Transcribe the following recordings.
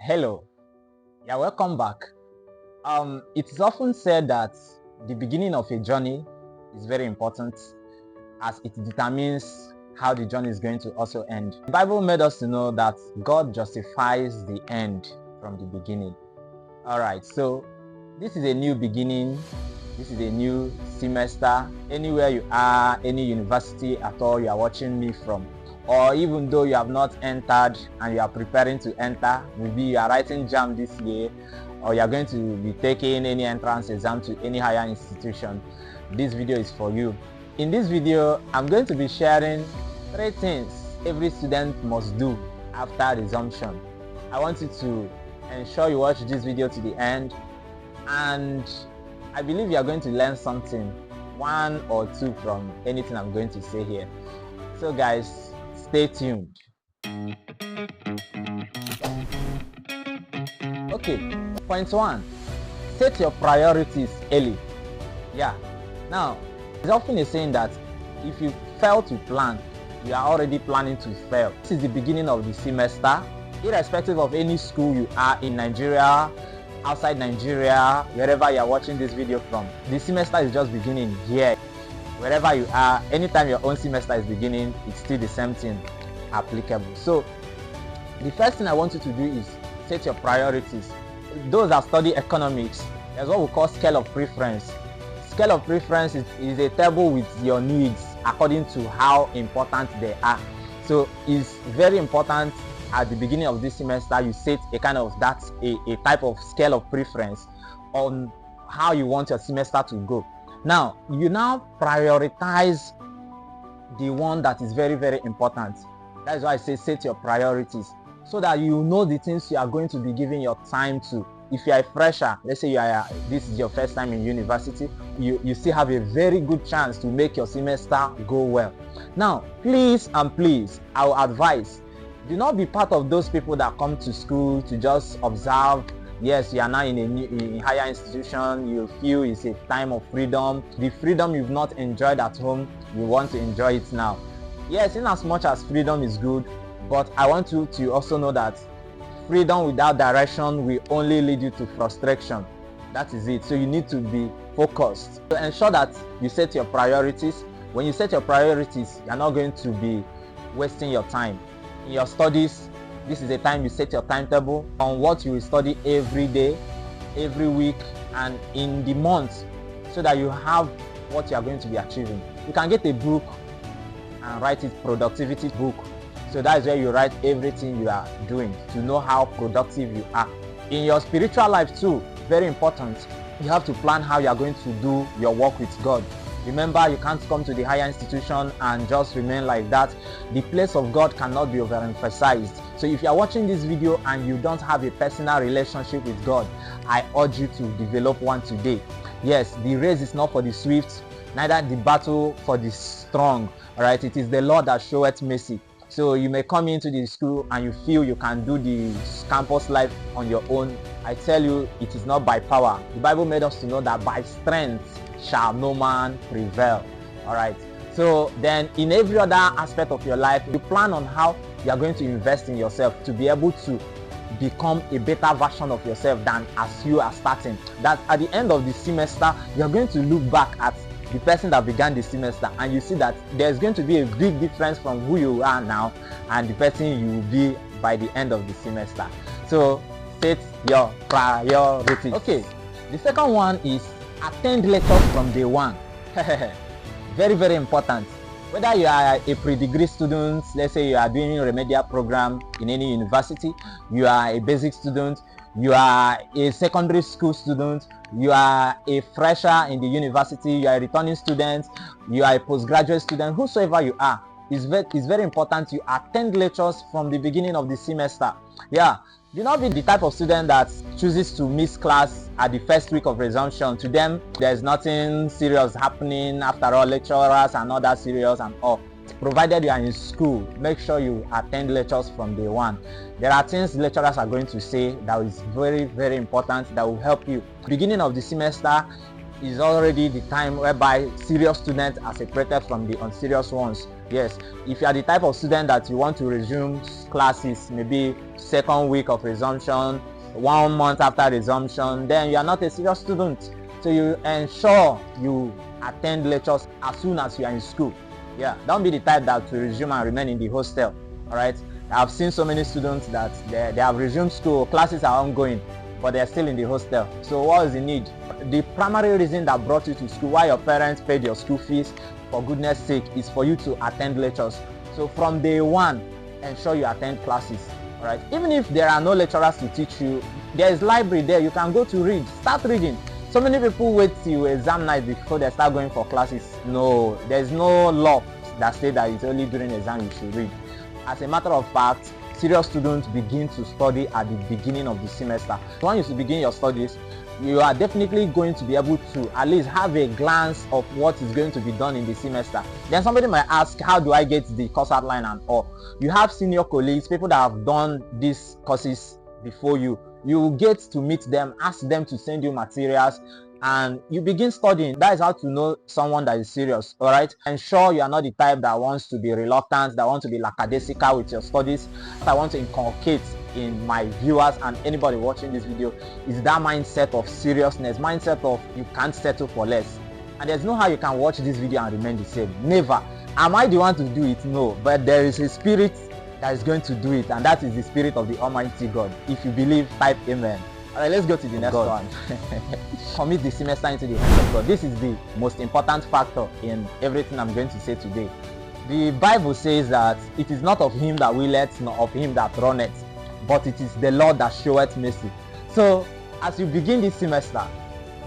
Hello. Yeah, welcome back. It is often said that the beginning of a journey is very important as it determines how the journey is going to also end. The Bible made us to know that God justifies the end from the beginning. Alright, so this is a new beginning. This is a new semester. Anywhere you are, any university at all you are watching me from, or even though you have not entered and you are preparing to enter, maybe you are writing JAM this year, or you are going to be taking any entrance exam to any higher institution, this video is for you. In this video, I'm going to be sharing 3 things every student must do after resumption. I want you to ensure you watch this video to the end, and I believe you are going to learn something, 1 or 2 from anything I'm going to say here. So guys, stay tuned. Okay, point 1, set your priorities early. Yeah, now it's often a saying that if you fail to plan, you are already planning to fail. This is the beginning of the semester. Irrespective of any school you are in Nigeria, outside Nigeria, wherever you are watching this video from, the semester is just beginning here. Wherever you are, anytime your own semester is beginning, it's still the same thing applicable. So the first thing I want you to do is set your priorities. Those that study economics, there's what we call scale of preference. Scale of preference is a table with your needs according to how important they are. So it's very important at the beginning of this semester you set a kind of a type of scale of preference on how you want your semester to go. Now you prioritize the one that is very, very important. That is why I say set your priorities, so that you know the things you are going to be giving your time to. If you are a fresher, let's say this is your first time in university, you still have a very good chance to make your semester go well. Now please, I will advise, do not be part of those people that come to school to just observe. Yes, you are now in a higher institution, you feel it's a time of freedom. The freedom you've not enjoyed at home, you want to enjoy it now. Yes, in as much as freedom is good, but I want you to also know that freedom without direction will only lead you to frustration. That is it. So you need to be focused. So ensure that you set your priorities. When you set your priorities, you're not going to be wasting your time. In your studies, this is a time you set your timetable on what you will study every day, every week, and in the month, so that you have what you are going to be achieving. You can get a book and write it, productivity book. So that is where you write everything you are doing to know how productive you are. In your spiritual life too, very important, you have to plan how you are going to do your work with God. Remember, you can't come to the higher institution and just remain like that. The place of God cannot be overemphasized. So if you are watching this video and you don't have a personal relationship with God, I urge you to develop one today. Yes, the race is not for the swift, neither the battle for the strong. All right, it is the Lord that showeth mercy. So you may come into the school and you feel you can do the campus life on your own. I tell you, it is not by power. The Bible made us to know that by strength shall no man prevail. All right. So then in every other aspect of your life, you plan on how you are going to invest in yourself to be able to become a better version of yourself than as you are starting. That at the end of the semester, you are going to look back at the person that began the semester, and you see that there's going to be a big difference from who you are now and the person you will be by the end of the semester. So set your priorities. Okay, the second one is attend lectures from day one. Very, very important. Whether you are a pre-degree student, let's say you are doing a remedial program in any university, you are a basic student, you are a secondary school student, you are a fresher in the university, you are a returning student, you are a postgraduate student, whosoever you are, it's very important you attend lectures from the beginning of the semester. Yeah, do not be the type of student that chooses to miss class at the first week of resumption. To them, there's nothing serious happening. After all, lecturers are not that serious and all. Provided you are in school, make sure you attend lectures from day one. There are things lecturers are going to say that is very, very important, that will help you. Beginning of the semester, is already the time whereby serious students are separated from the unserious ones. Yes, if you are the type of student that you want to resume classes, maybe second week of resumption, 1 month after resumption, then you are not a serious student. So you ensure you attend lectures as soon as you are in school. Yeah, don't be the type that will resume and remain in the hostel. All right, I've seen so many students that they have resumed school, classes are ongoing, but they're still in the hostel. So what is the need? The primary reason that brought you to school, why your parents paid your school fees, for goodness sake, is for you to attend lectures. So from day one, ensure you attend classes. All right, even if there are no lecturers to teach you, there is library there, you can go to read. Start reading. So many people wait till exam night before they start going for classes. No, there's no law that says that it's only during exam you should read. As a matter of fact, serious students begin to study at the beginning of the semester. Once you begin your studies, you are definitely going to be able to at least have a glance of what is going to be done in the semester. Then somebody might ask, how do I get the course outline and all? You have senior colleagues, people that have done these courses before you. You get to meet them, ask them to send you materials, and you begin studying. That is how to know someone that is serious. All right, ensure you are not the type that wants to be reluctant, that wants to be lackadaisical with your studies. I want to inculcate in my viewers and anybody watching this video is that mindset of seriousness, mindset of you can't settle for less. And there's no how you can watch this video and remain the same. Never. Am I the one to do it? No, but there is a spirit that is going to do it, and that is the spirit of the Almighty God. If you believe, type amen. All right, let's go to the next one. Commit the semester into the hands of God. This is the most important factor in everything I'm going to say today. The Bible says that it is not of him that willeth, nor of him that runneth, but it is the Lord that showeth mercy. So as you begin this semester,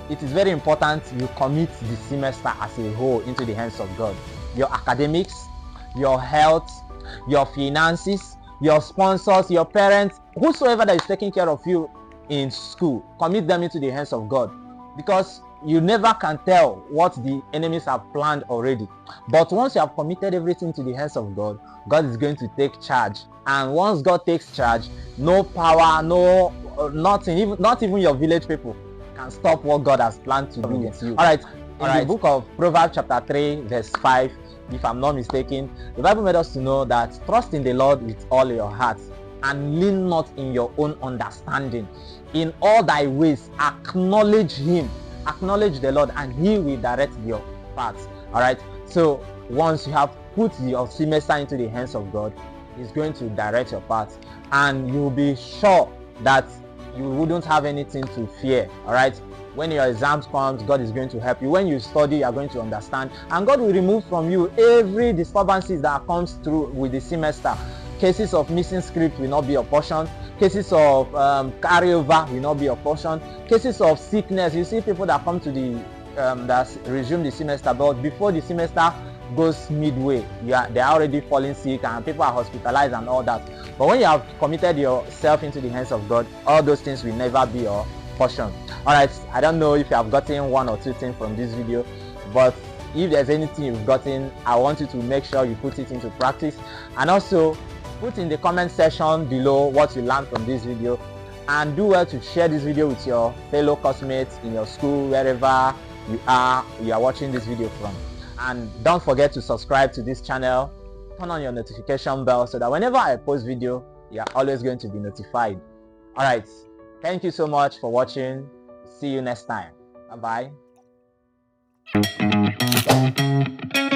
it is very important you commit the semester as a whole into the hands of God. Your academics, your health, your finances, your sponsors, your parents, whosoever that is taking care of you in school, commit them into the hands of God, because you never can tell what the enemies have planned already. But once you have committed everything to the hands of God, God is going to take charge. And once God takes charge, no power, nothing, not even your village people can stop what God has planned to do with you. All right, the book of Proverbs chapter 3 verse 5, if I'm not mistaken, the Bible made us to know that trust in the Lord with all your heart and lean not in your own understanding. In all thy ways acknowledge him, acknowledge the Lord, and he will direct your paths. All right, so once you have put your semester into the hands of God, he's going to direct your paths, and you'll be sure that you wouldn't have anything to fear. All right, when your exams comes, God is going to help you. When you study, you are going to understand, and God will remove from you every disturbances that comes through with the semester. Cases of missing script will not be your portion. Cases of carryover will not be your portion. Cases of sickness, you see people that come to the that resume the semester, but before the semester goes midway, they're already falling sick and people are hospitalized and all that. But when you have committed yourself into the hands of God, all those things will never be your portion. All right, I don't know if you have gotten one or two things from this video, but if there's anything you've gotten, I want you to make sure you put it into practice, and also put in the comment section below what you learned from this video, and do well to share this video with your fellow classmates in your school, wherever you are watching this video from. And don't forget to subscribe to this channel, turn on your notification bell so that whenever I post video, you're always going to be notified. All right, thank you so much for watching. See you next time. Bye bye.